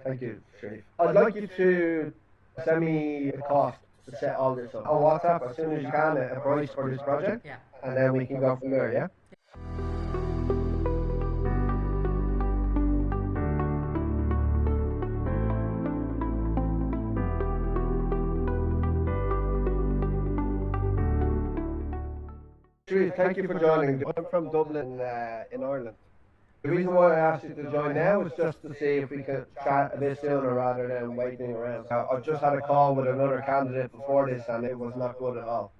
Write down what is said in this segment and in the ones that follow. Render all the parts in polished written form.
Thank you, Sharif. I'd like you to send me the cost to set all this up on WhatsApp as soon as you can, a price for this project, Yeah. and then we can go from there, yeah? Sharif, thank you for joining. I'm from Dublin in Ireland. The reason why I asked you to join now is just to see if we could chat a bit sooner rather than waiting around. I've just had a call with another candidate before this and it was not good at all.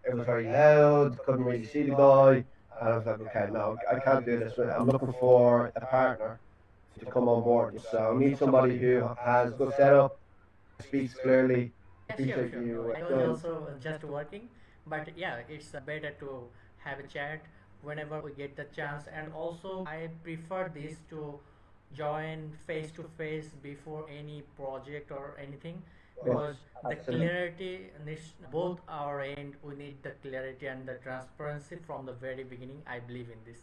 It was very loud, couldn't really see the guy, and I was like, okay, no, I can't do this. I'm looking for a partner to come on board. So I need somebody who has good setup, speaks clearly. Yeah, sure, Appreciate sure. you. I was also just working, but yeah, it's better to have a chat whenever we get the chance. And also, I prefer this to join face to face before any project or anything, because the Absolutely. clarity needs both our end. We need the clarity and the transparency from the very beginning. I believe in this.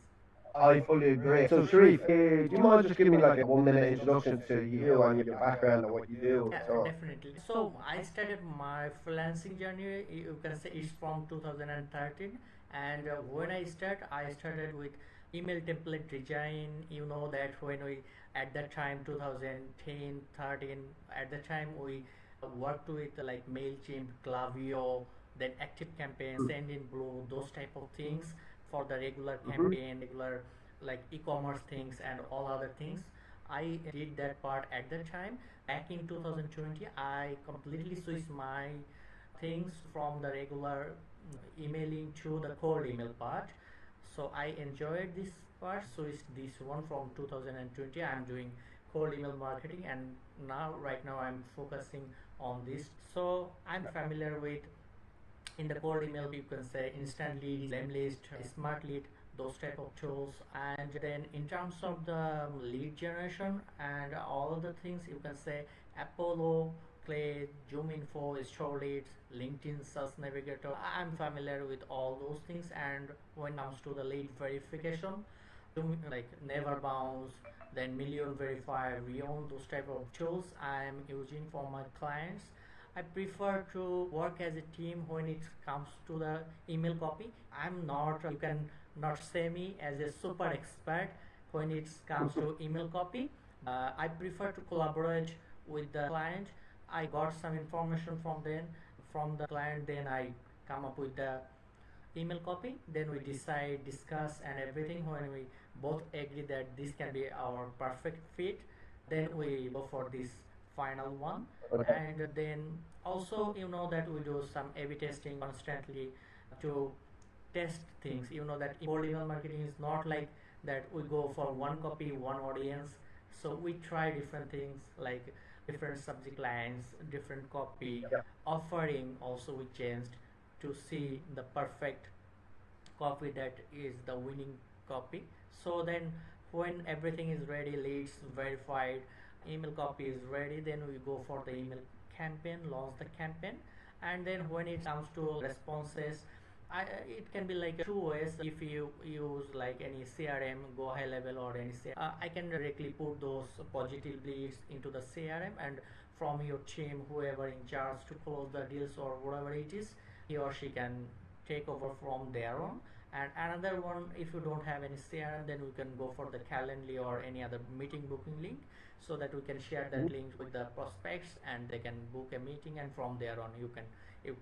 I fully agree. So, Sharif, do you mind just giving me like a 1 minute introduction to you and your background and what you do? Yeah, So, definitely. So I started my freelancing journey. You can say it's from 2013, and when I started with email template design. You know that when we at that time 2010, 13, at the time we worked with like Mailchimp, Klaviyo, then Active Campaign, Send in Blue, those type of things for the regular campaign, regular like e-commerce things and all other things. I did that part at the time. Back in 2020, I completely switched my things from the regular emailing to the cold email part. So I enjoyed this part, switched this one from 2020. I'm doing cold email marketing, and now right now I'm focusing on this. So I'm familiar with in the cold email you can say instant lead, Lemlist, SmartLead, those type of tools. And then in terms of the lead generation and all the things, you can say Apollo, Clay, Zoom Info, Store Leads, LinkedIn Search Navigator. I'm familiar with all those things. And when it comes to the lead verification, like Never Bounce, then Million Verify, Beyond, those type of tools I'm using for my clients. I prefer to work as a team when it comes to the email copy. I'm not, you can not say me as a super expert when it comes to email copy. I prefer to collaborate with the client. I got some information from the client, then I come up with the email copy, then we decide, discuss and everything. When we both agree that this can be our perfect fit, then we go for this final one. okay. And then also you know that we do some A/B testing constantly to test things. You know that cold email marketing is not like that we go for one copy, one audience. So we try different things like different subject lines, different copy, Yeah. offering also we changed to see the perfect copy that is the winning copy. So then when everything is ready, leads verified, email copy is ready, then we go for the email campaign, launch the campaign. And then when it comes to responses, it can be like two ways. If you use like any CRM, go high level or any CRM, I can directly put those positive leads into the CRM, and from your team, whoever in charge to close the deals or whatever it is, he or she can take over from there on. And another one, if you don't have any CRM, then we can go for the Calendly or any other meeting booking link, so that we can share that link with the prospects and they can book a meeting, and from there on you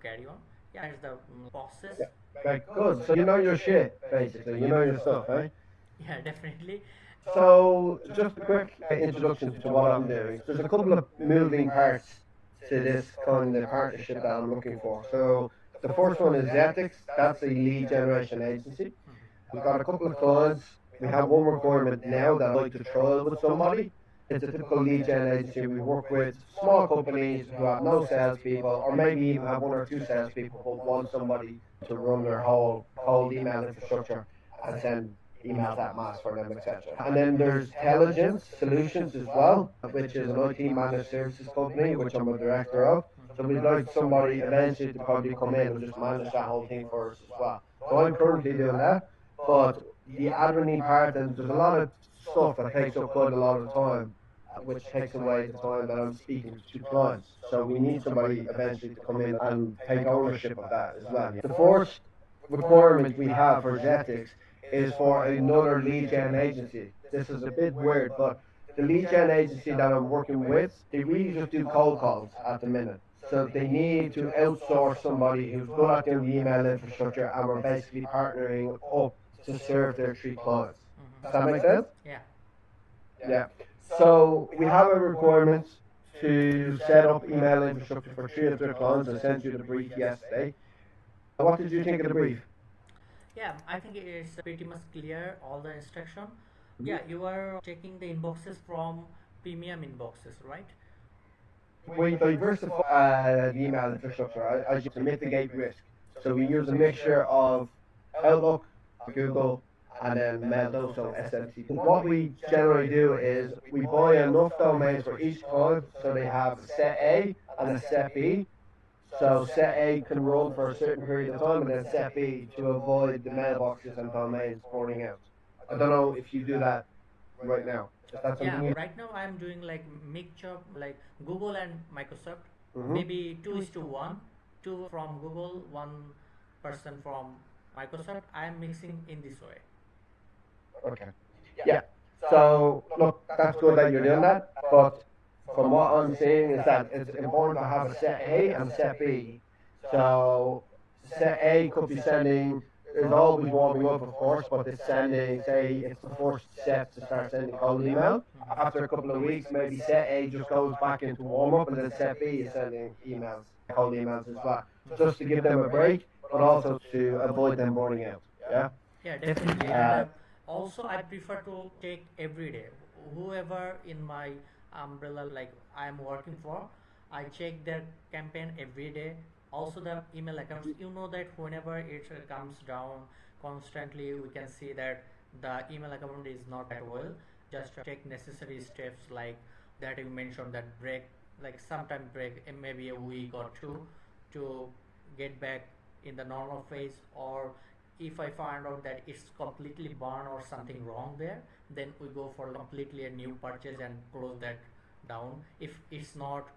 carry on. Yeah, that's the process. Yeah. Okay, good. So you know your shit, basically. You know your stuff, right? Yeah, definitely. So just a quick introduction to what I'm doing. There's a couple of moving parts to this kind of partnership that I'm looking for. So the first one is Ethics. That's a lead generation agency. We've got a couple of clients. We have one requirement now that I'd like to trial with somebody. It's a typical lead gen agency. We work with small companies who have no salespeople, or maybe even have one or two salespeople, but want somebody to run their whole cold email infrastructure and send emails at mass for them, etc. And then there's Intelligence Solutions as well, which is an IT managed services company, which I'm a director of. So we'd like somebody eventually to probably come in and just manage that whole thing for us as well. So I'm currently doing that. But the admin part, and there's a lot of stuff that takes up quite a lot of time. which takes away the time that I'm speaking to clients. So we need somebody eventually to come in and take ownership of that as well. The first requirement we have for Zetix is for another lead gen agency. This is a bit weird, but the lead gen agency that I'm working with, they really just do cold calls at the minute. So they need to outsource somebody who's good at doing the email infrastructure, and we're basically partnering up to serve their three clients. Does that make sense? Yeah. Yeah. So we have a requirement to set up email infrastructure for three of their clients. I sent you the brief yesterday. What did you think of the brief? Yeah, I think it's pretty much clear all the instruction. Yeah, you are taking the inboxes from premium inboxes, right? We diversify the email infrastructure as you to mitigate risk. So we use a mixture of Outlook, Google, and then MailDoso SMC. What we generally do is we buy enough domains for each client so they have a set A and a set B. So set A can run for a certain period of time, and then set B to avoid the mailboxes and domains burning out. I don't know if you do that right now. Is that Yeah, something you? right now I'm doing like mixture like Google and Microsoft, Mhm. maybe 2:1, two from Google, one person from Microsoft. I'm mixing in this way. Okay. Yeah. So look, that's good that you're doing that, but from what I'm seeing is that it's important to have a set A and a set B. So set A could be sending. There's always warming up, of course, but it's sending. Say it's the first set to start sending cold email. After a couple of weeks, maybe set A just goes back into warm up, and then set B is sending emails, cold emails as well, just to give them a break, but also to avoid them burning out. Yeah. Yeah, definitely. And also, I prefer to take every day. Whoever in my umbrella, like I'm working for, I check their campaign every day. Also, the email accounts. You know that whenever it comes down constantly, we can see that the email account is not that well. Just take necessary steps like that you mentioned that break, like sometime break, maybe a week or two, to get back in the normal phase. Or if I find out that it's completely burned or something wrong there, then we go for completely a new purchase and close that down if it's not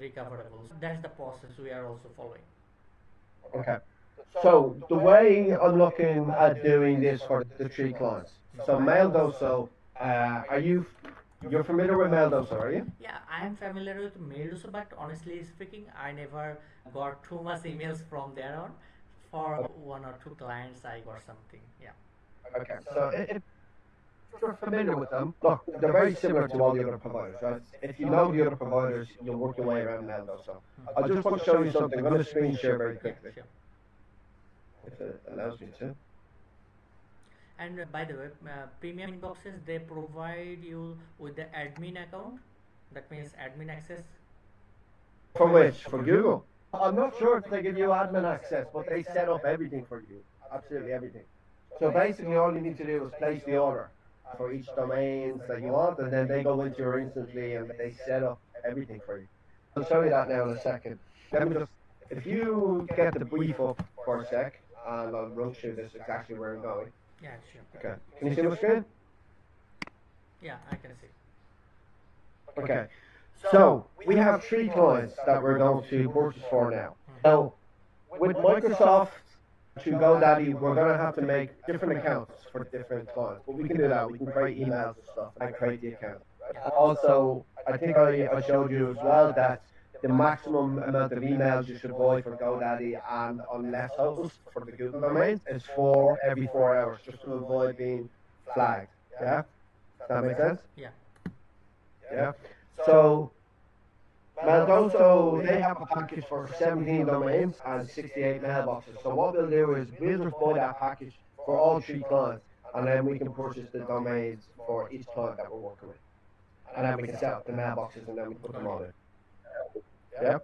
recoverable. So that's the process we are also following. Okay. So the way I'm looking at doing this for the three clients. So MailDoso, are you're familiar with MailDoso, are you? Yeah, I'm familiar with MailDoso, but honestly speaking, I never got too much emails from there on. For one or two clients, I got something. Yeah. Okay. So if you're familiar with them, look, they're very similar to all the other providers, right? If you know the other providers, you'll work your way around MailDoso. I just want to show you something. I'm going to screen share very Yeah, quickly, sure. if it allows me to. And by the way, premium inboxes they provide you with the admin account. That means admin access. For which? For Google? I'm not sure if they give you admin access, but they set up everything for you. Absolutely everything. So basically all you need to do is place the order for each domains that you want, and then they go into your instantly and they set up everything for you. I'll show you that now in a second. Let me just, if you get the brief up for a sec, and I'll run through this exactly where I'm going. Yeah, sure. Okay. Can you see my screen? Yeah, I can see. Okay. So we have three clients that we're going to purchase for now. Now, with Microsoft to GoDaddy, we're going to have to make different accounts for different clients. But we can do that. We can create emails and stuff and create the account. Also, I think I showed you as well that the maximum amount of emails you should buy for GoDaddy and on less totals for the Google domains is 4 every 4 hours, just to avoid being flagged. Yeah? Does that make sense? Yeah. Yeah. So MailDoso, they have a package for 17 domains and 68 mailboxes. So what we'll do is we'll just buy that package for all three clients, and then we can purchase the domains for each client that we're working with. And then we can set up the mailboxes, and then we put them all in. Yeah?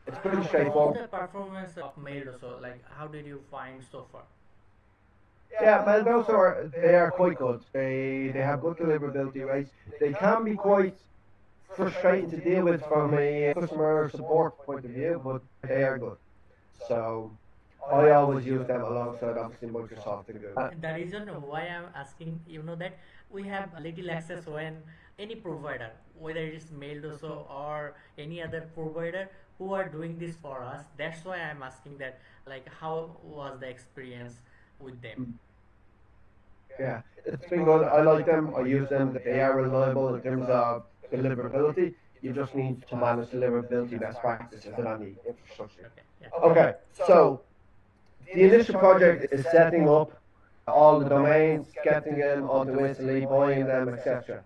It's pretty How's straightforward. the performance of MailDoso? Like, how did you find so far? Yeah, MailDoso they are quite good. They have good deliverability rates. They can be quite frustrating to deal with from a customer support point of view, but they are good. So I always use them alongside obviously Microsoft and Google. The reason why I'm asking, you know, that we have little access when any provider, whether it is MailDoso or any other provider who are doing this for us. That's why I'm asking that, like, how was the experience with them? Yeah, it's been good. I like them. I use them. They are reliable in terms of deliverability. You just need to manage deliverability best practices in any infrastructure. Okay, yeah. Okay, so the initial project is setting up all the domains, getting them onto Italy, buying them, etc.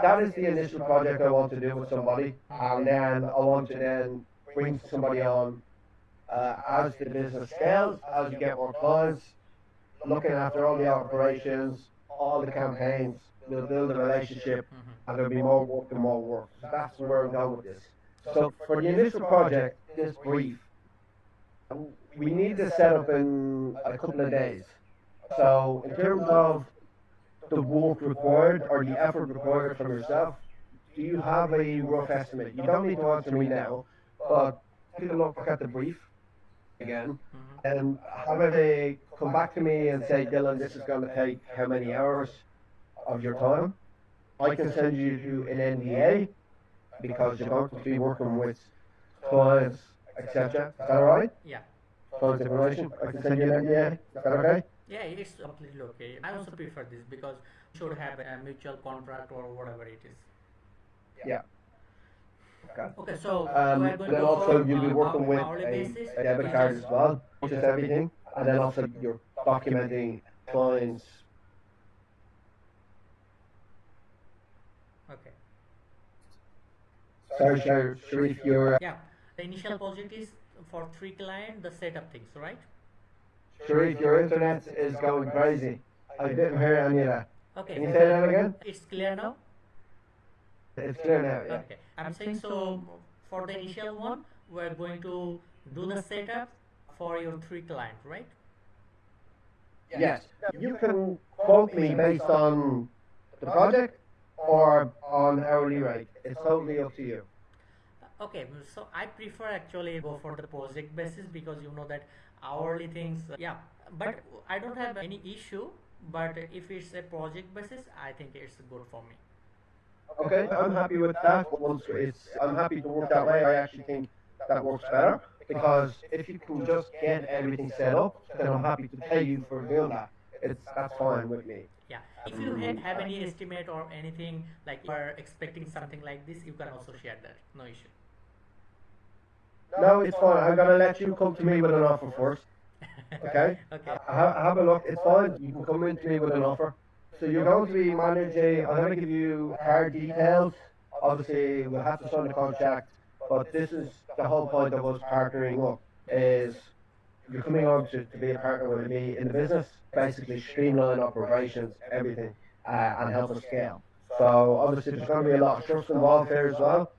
That is the initial project I want to do with somebody, and then I want to then bring somebody on as the business scales, as you get more clients, looking after all the operations, all the campaigns. We'll build a relationship, and there'll be more work and more work. So that's where I'm going with this. So for the initial project, this brief, we need this set up in a couple of days. So in terms of the work required or the effort required from yourself, do you have a rough estimate? You don't need to answer me now, but take a look at the brief again and have a come back to me and say, Dylan, this is going to take how many hours of your time? I can send you to an NDA because you're going to be working with clients, etc. Is that all right? Yeah. Client information. I can send you an NDA. Is that okay? Yeah, it's completely okay. I also prefer this because we should have a mutual contract or whatever it is. Yeah. Okay. Okay, so we are going Then to also for you'll be working with hourly basis, a debit which card is as well, which is everything. And then also you're documenting clients. okay. Sorry, Sharif, you're Yeah, the initial project is for 3 clients, the setup things, right? Sharif, your internet is going crazy. I didn't hear any of that. Okay, Can you say that again? it's clear now. It's clear now, yeah. Okay, I'm saying so for the initial one, we're going to do the setup for your 3 clients, right? Yes. You can quote me based on the project or on hourly rate. It's totally up to you. Okay, so I prefer actually go for the project basis because you know that hourly things, yeah, but I don't have any issue. But if it's a project basis, I think it's good for me. Okay, I'm happy with that. I'm happy to work that way. I actually think that works better because if you can just get everything set up, then I'm happy to pay you for doing that. That's fine with me. Yeah, if you have any estimate or anything like you are expecting something like this, you can also share that. No issue. No, it's fine. I'm gonna let you come to me with an offer first. Okay? Okay. Have a look. It's fine. You can come into me with an offer. So you're going to be managing. I'm going to give you hard details. Obviously, we'll have to sign the contract, but this is the whole point of us partnering up. Is you're coming on to be a partner with me in the business, basically streamline operations, everything, and help us scale. So obviously, there's going to be a lot of trust involved here as well.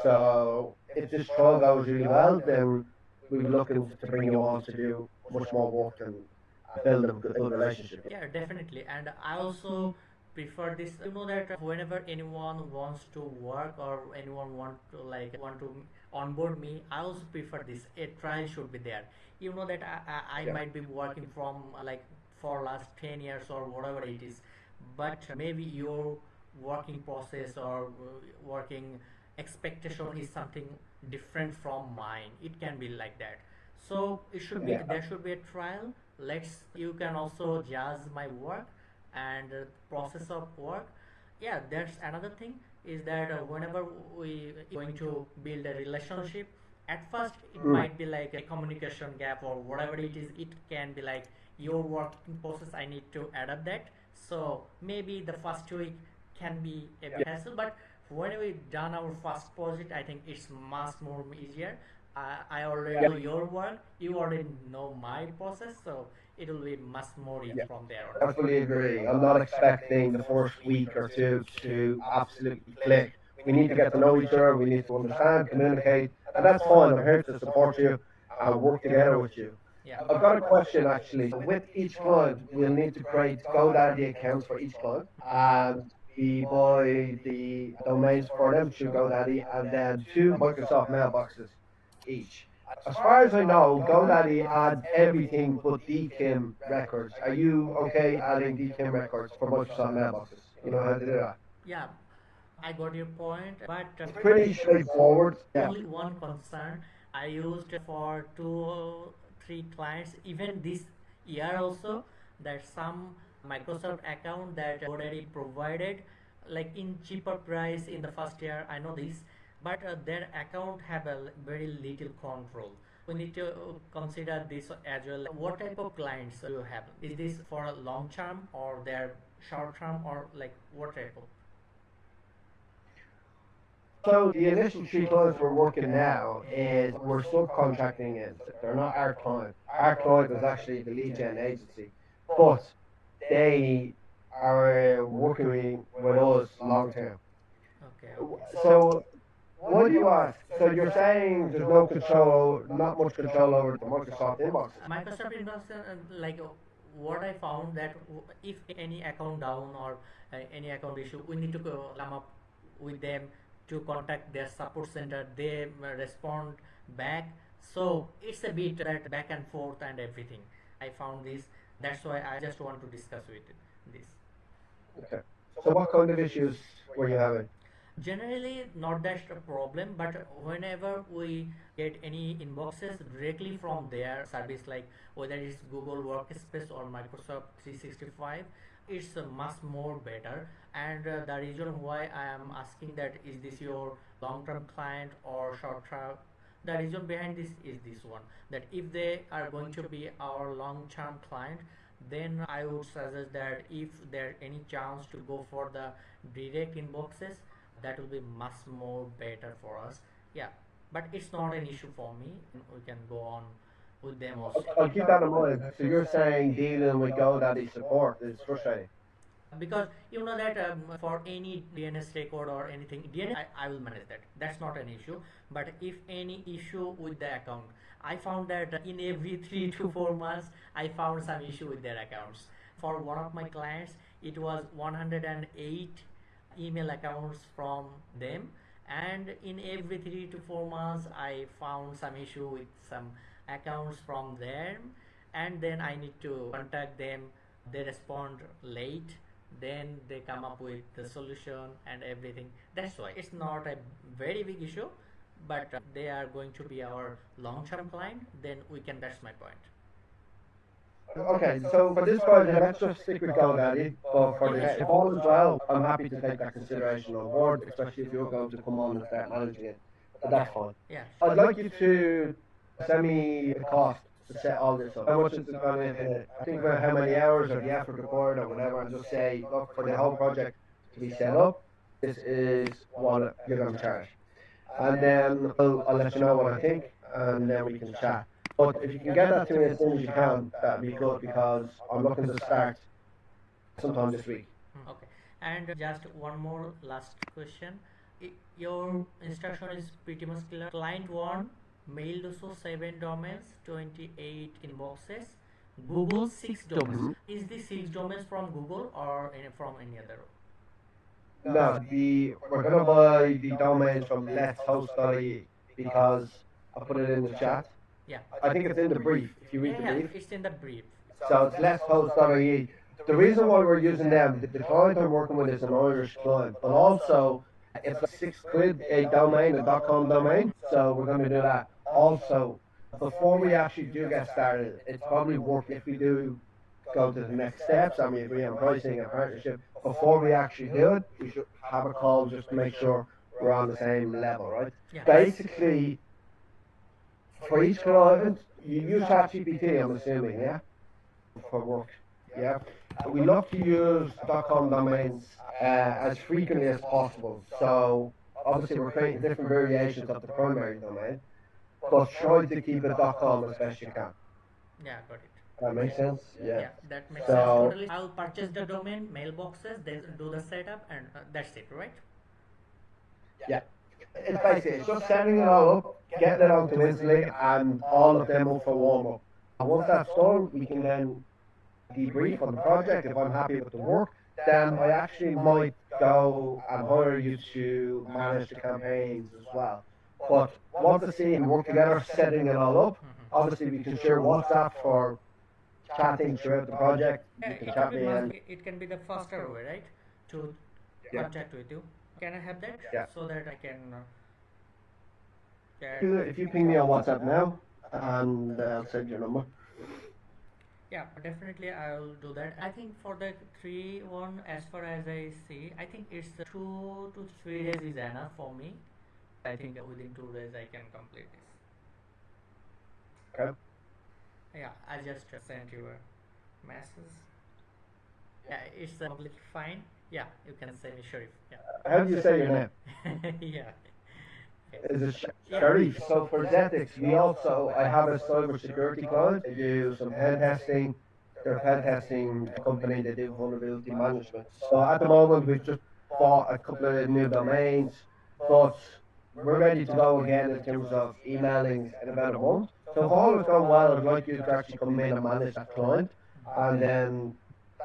So if this trial goes really well, then we'll be looking to bring you on to do much more work and build a good relationship. Yeah, definitely. And I also prefer this. You know that whenever anyone wants to work or anyone want to onboard me, I also prefer this. A trial should be there. You know that I Yeah. might be working from like for last 10 years or whatever it is, but maybe your working process or working expectation is something different from mine. It can be like that. So it should be Yeah. there should be a trial. Let's you can also judge my work and process of work. Yeah, that's another thing is that whenever we going to build a relationship, at first it might be like a communication gap or whatever it is. It can be like your working process, I need to adapt that. So maybe the first week can be a bit hassle, but when we done our first project, I think it's much more easier. I already know your work, you already know my process, so it will be much more easy from there I on. fully agree. I'm not expecting the first week or two to absolutely click. We need to get to know each other. We need to understand, communicate, and that's fine. I'm here to support you and work together with you. Yeah. I've got a question actually. With each client, we'll need to create GoDaddy accounts for each client, and we buy the domains for them through GoDaddy, and then 2 Microsoft mailboxes each. As far as I know, GoDaddy adds everything but DKIM records. Are you okay adding DKIM records for Microsoft mailboxes? You know how to do that? Yeah, I got your point, but It's pretty straightforward. Yeah. only one concern. I used for two, three clients, even this year also, that some Microsoft account that already provided like in cheaper price in the first year. I know this, but their account have a very little control. We need to consider this as well. What type of clients do you have? Is this for a long term or they're short term or like what type of? So the initial three clients we're working now is we're subcontracting in. They're not our client. Our client is actually the lead gen agency, but they are working with us long term. Okay, So why do you ask? So you're saying there's no control, not much control over the Microsoft inboxes. Microsoft Inbox, like what I found that if any account down or any account issue, we need to go come up with them to contact their support center. They respond back. So it's a bit that back and forth and everything. I found this. That's why I just want to discuss with this. Okay. So what kind of issues were you having? Generally not that a problem, but whenever we get any inboxes directly from their service, like whether it's Google Workspace or Microsoft 365, it's much more better. And the reason why I am asking that is this your long-term client or short-term, the reason behind this is this one, that if they are going to be our long-term client, then I would suggest that if there any chance to go for the direct inboxes, that will be much more better for us. Yeah, but it's not an issue for me. We can go on with them also. I'll keep that in mind. So you're saying dealing with GoDaddy support is frustrating. Because you know that for any DNS record or anything, DNS I will manage that. That's not an issue. But if any issue with the account, I found that in every 3 to 4 months I found some issue with their accounts. For one of my clients, it was 108 email accounts from them, and in every 3 to 4 months I found some issue with some accounts from them, and then I need to contact them. They respond late, then they come up with the solution and everything. That's why it's not a very big issue, but they are going to be our long-term client, then we can, that's my point. Okay, so for this project, let's just stick with GoDaddy. But for this, if all is well, I'm happy to take that consideration on board, especially if you're going to come on and start managing it. But that's fine. Yeah, I'd like you to send me the cost to set all this up. How much is it going to, I think about how many hours or the effort required or whatever, and just say, look, for the whole project to be set up, this is what you're going to charge. And then I'll let you know what I think, and then we can chat. But if you can get that to me as soon as you can, that'd be good because I'm looking to start sometime this week. okay. And just one more last question. Your instruction is pretty much clear. Client 1, MailDoso 7 domains, 28 inboxes, Google 6 domains. Is the 6 domains from Google or from any other? No, we're gonna buy the domains from Let's Host.ie because I put it in the chat. Yeah. I think it's in the brief. If you read the Yeah, brief, it's in the brief. so it's Let's Host.ie. The reason why we're using them, the client I'm working with is an Irish client, but also it's like £6 a domain, a .com domain. So we're going to do that. Also, before we actually do get started, it's probably worth if we do go to the next steps and we agree on pricing and partnership. Before we actually do it, we should have a call just to make sure we're on the same level, right? Yeah. Basically, for each client, you use ChatGPT, I'm assuming, yeah, for work. Yeah, we love to use .com domains as frequently as possible. So obviously we're creating different variations of the primary domain, but try to keep it .com as best you can. Yeah, got it. That makes sense? Yeah. Yeah, that makes sense So totally. I'll purchase the domain, mailboxes, then do the setup, and that's it, right? yeah, it's basically it's just setting it all up, getting it onto Instantly, and all of them up for warm up. And once that's done, we can then debrief on the project. If I'm happy with the work, then I actually might go and hire you to manage the campaigns as well. But once I see and work together, setting it all up, obviously we can share WhatsApp for chatting throughout the project. Yeah, You can it chat can be me and it can be the faster way, right? To yeah. contact with you. Can I have that Yeah. so that I can get? If you ping me on WhatsApp now, and I'll send your number. Yeah, definitely I'll do that. I think for the 3-1, as far as I see, I think it's 2 to 3 days is enough for me. I think within 2 days I can complete this. Okay. Yeah, I just sent you a message. Yeah, it's completely fine. Yeah, you can say me Sharif. Yeah. How do you say your name? Yeah. Is it Yeah. Sharif? So for Zetix, I have a cybersecurity client. They do some pen testing. They're a pen testing company. They do vulnerability management. So at the moment, we've just bought a couple of new domains, but we're ready to go again in terms of emailing in about a month. So if all has gone well, I'd like you to actually come in and manage that client, and then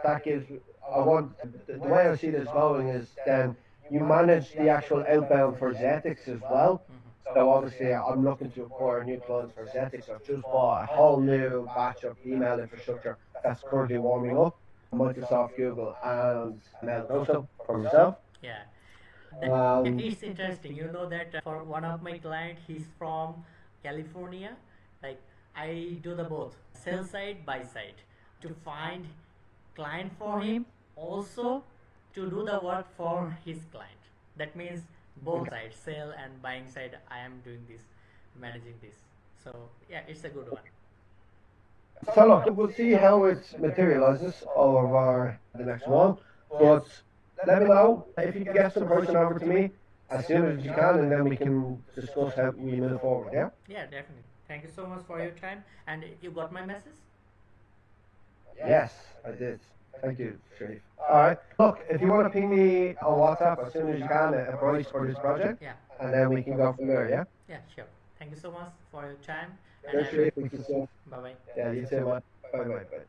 that gives. I want the way I see this going is then you manage the actual outbound for Zetix as well. So obviously, I'm looking to acquire new clients for Zetix. I've just bought a whole new batch of email infrastructure that's currently warming up. Microsoft, Google, and MailDoso for myself. Yeah. Yeah, Um, it's interesting. You know that for one of my client, he's from California. Like I do the both sell side, buy side to find client for him, also to do the work for his client. That means both sides, sell and buying side. I am doing this, managing this. So yeah, it's a good one. so look, we'll see how it materializes over the next one. But let me know if you can get some pricing over to me as soon as you can, and then we can discuss how we move forward. Yeah. Yeah, definitely. Thank you so much for your time. And you got my message? Yes, I did. Thank you, Sharif. All right. Look, if you want to ping me on WhatsApp as soon as you can a price for this project, Yeah. and then we can go from there. Yeah. Yeah, sure. Thank you so much for your time. And Yeah, Sharif. Thank you, soon. bye bye. Yeah, you too, man. Bye, bye, bye.